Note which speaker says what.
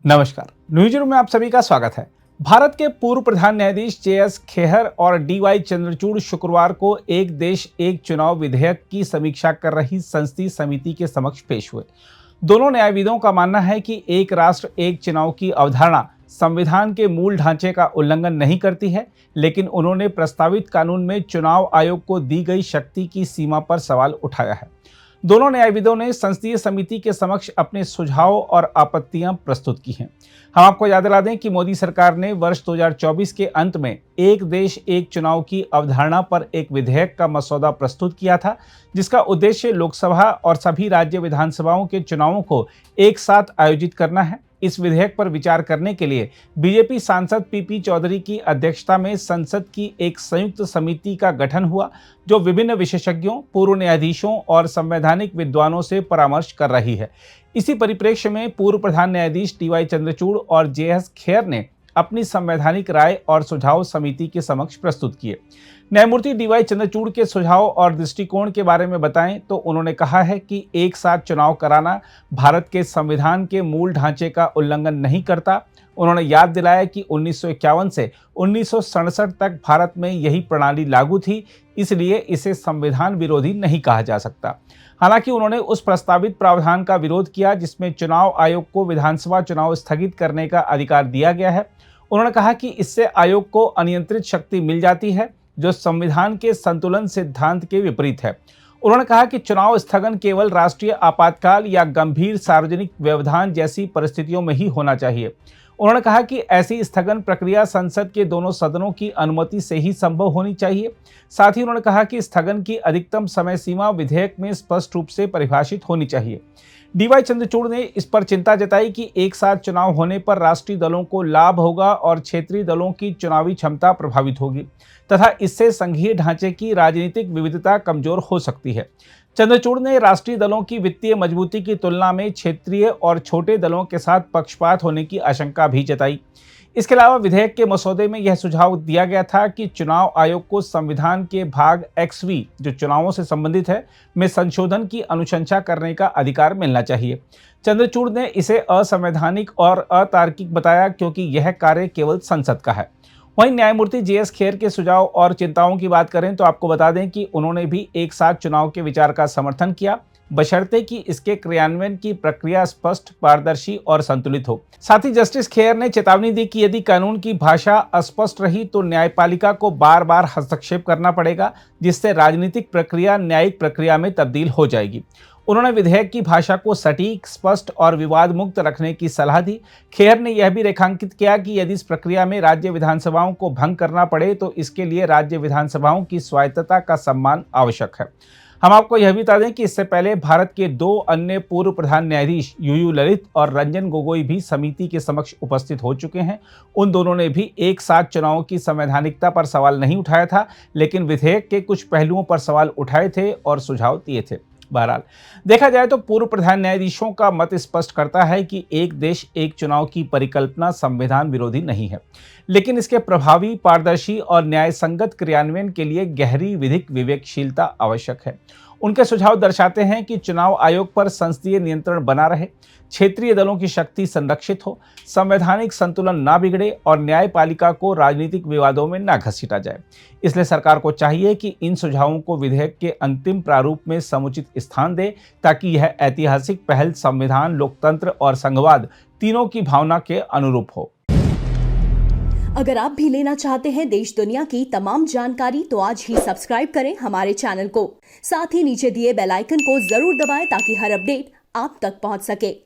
Speaker 1: नमस्कार, news room में आप सभी का स्वागत है। भारत के पूर्व प्रधान न्यायाधीश जे.एस. खेहर और डी.वाई. चंद्रचूड़ शुक्रवार को एक देश एक चुनाव विधेयक की समीक्षा कर रही संसदीय समिति के समक्ष पेश हुए। दोनों न्यायविदों का मानना है कि एक राष्ट्र एक चुनाव की अवधारणा संविधान के मूल ढांचे का उल्लंघन नहीं करती है, लेकिन उन्होंने प्रस्तावित कानून में चुनाव आयोग को दी गई शक्ति की सीमा पर सवाल उठाया है। दोनों न्यायविदों ने संसदीय समिति के समक्ष अपने सुझाव और आपत्तियां प्रस्तुत की हैं। हम आपको याद दिला दें कि मोदी सरकार ने वर्ष 2024 के अंत में एक देश एक चुनाव की अवधारणा पर एक विधेयक का मसौदा प्रस्तुत किया था, जिसका उद्देश्य लोकसभा और सभी राज्य विधानसभाओं के चुनावों को एक साथ आयोजित करना है। इस विधेयक पर विचार करने के लिए बीजेपी सांसद पीपी चौधरी की अध्यक्षता में संसद की एक संयुक्त समिति का गठन हुआ, जो विभिन्न विशेषज्ञों, पूर्व न्यायाधीशों और संवैधानिक विद्वानों से परामर्श कर रही है। इसी परिप्रेक्ष्य में पूर्व प्रधान न्यायाधीश डी.वाई. चंद्रचूड़ और जे.एस. खेहर ने अपनी संवैधानिक राय और सुझाव समिति के समक्ष प्रस्तुत किए। न्यायमूर्ति डी.वाई. चंद्रचूड़ के सुझाव और दृष्टिकोण के बारे में बताएं तो उन्होंने कहा है कि एक साथ चुनाव कराना भारत के संविधान के मूल ढांचे का उल्लंघन नहीं करता। उन्होंने याद दिलाया कि 1951 से 1967 तक भारत में यही प्रणाली लागू थी, इसलिए इसे संविधान विरोधी नहीं कहा जा सकता। हालांकि उन्होंने उस प्रस्तावित प्रावधान का विरोध किया जिसमें चुनाव आयोग को विधानसभा चुनाव स्थगित करने का अधिकार दिया गया है। उन्होंने कहा कि इससे आयोग को अनियंत्रित शक्ति मिल जाती है, जो संविधान के संतुलन सिद्धांत के विपरीत है। उन्होंने कहा कि चुनाव स्थगन केवल राष्ट्रीय आपातकाल या गंभीर सार्वजनिक व्यवधान जैसी परिस्थितियों में ही होना चाहिए। उन्होंने कहा कि ऐसी स्थगन प्रक्रिया संसद के दोनों सदनों की अनुमति से ही संभव होनी चाहिए। साथ ही उन्होंने कहा कि स्थगन की अधिकतम समय सीमा विधेयक में स्पष्ट रूप से परिभाषित होनी चाहिए। डी.वाई. चंद्रचूड़ ने इस पर चिंता जताई कि एक साथ चुनाव होने पर राष्ट्रीय दलों को लाभ होगा और क्षेत्रीय दलों की चुनावी क्षमता प्रभावित होगी तथा इससे संघीय ढांचे की राजनीतिक विविधता कमजोर हो सकती है। चंद्रचूड़ ने राष्ट्रीय दलों की वित्तीय मजबूती की तुलना में क्षेत्रीय और छोटे दलों के साथ पक्षपात होने की आशंका भी जताई। इसके अलावा विधेयक के मसौदे में यह सुझाव दिया गया था कि चुनाव आयोग को संविधान के भाग XV, जो चुनावों से संबंधित है, में संशोधन की अनुशंसा करने का अधिकार मिलना चाहिए। चंद्रचूड़ ने इसे असंवैधानिक और अतार्किक बताया क्योंकि यह कार्य केवल संसद का है। वहीं न्यायमूर्ति जे.एस. खेहर के सुझाव और चिंताओं की बात करें तो आपको बता दें कि उन्होंने भी एक साथ चुनाव के विचार का समर्थन किया, बशर्ते कि इसके क्रियान्वयन की प्रक्रिया स्पष्ट, पारदर्शी और संतुलित हो। साथ ही जस्टिस खेहर ने चेतावनी दी कि यदि कानून की भाषा अस्पष्ट रही तो न्यायपालिका को बार बार हस्तक्षेप करना पड़ेगा, जिससे राजनीतिक प्रक्रिया न्यायिक प्रक्रिया में तब्दील हो जाएगी। उन्होंने विधेयक की भाषा को सटीक, स्पष्ट और विवाद मुक्त रखने की सलाह दी। खेहर ने यह भी रेखांकित किया कि यदि इस प्रक्रिया में राज्य विधानसभाओं को भंग करना पड़े तो इसके लिए राज्य विधानसभाओं की स्वायत्तता का सम्मान आवश्यक है। हम आपको यह भी बता दें कि इससे पहले भारत के दो अन्य पूर्व प्रधान न्यायाधीश यू ललित और रंजन गोगोई भी समिति के समक्ष उपस्थित हो चुके हैं। उन दोनों ने भी एक साथ चुनावों की संवैधानिकता पर सवाल नहीं उठाया था, लेकिन विधेयक के कुछ पहलुओं पर सवाल उठाए थे और सुझाव दिए थे। बहरहाल देखा जाए तो पूर्व प्रधान न्यायाधीशों का मत स्पष्ट करता है कि एक देश एक चुनाव की परिकल्पना संविधान विरोधी नहीं है, लेकिन इसके प्रभावी, पारदर्शी और न्याय संगत क्रियान्वयन के लिए गहरी विधिक विवेकशीलता आवश्यक है। उनके सुझाव दर्शाते हैं कि चुनाव आयोग पर संसदीय नियंत्रण बना रहे, क्षेत्रीय दलों की शक्ति संरक्षित हो, संवैधानिक संतुलन ना बिगड़े और न्यायपालिका को राजनीतिक विवादों में ना घसीटा जाए। इसलिए सरकार को चाहिए कि इन सुझावों को विधेयक के अंतिम प्रारूप में समुचित स्थान दे, ताकि यह ऐतिहासिक पहल संविधान, लोकतंत्र और संघवाद तीनों की भावना के अनुरूप हो।
Speaker 2: अगर आप भी लेना चाहते हैं देश दुनिया की तमाम जानकारी तो आज ही सब्सक्राइब करें हमारे चैनल को। साथ ही नीचे दिए बेल आइकन को जरूर दबाएं ताकि हर अपडेट आप तक पहुंच सके।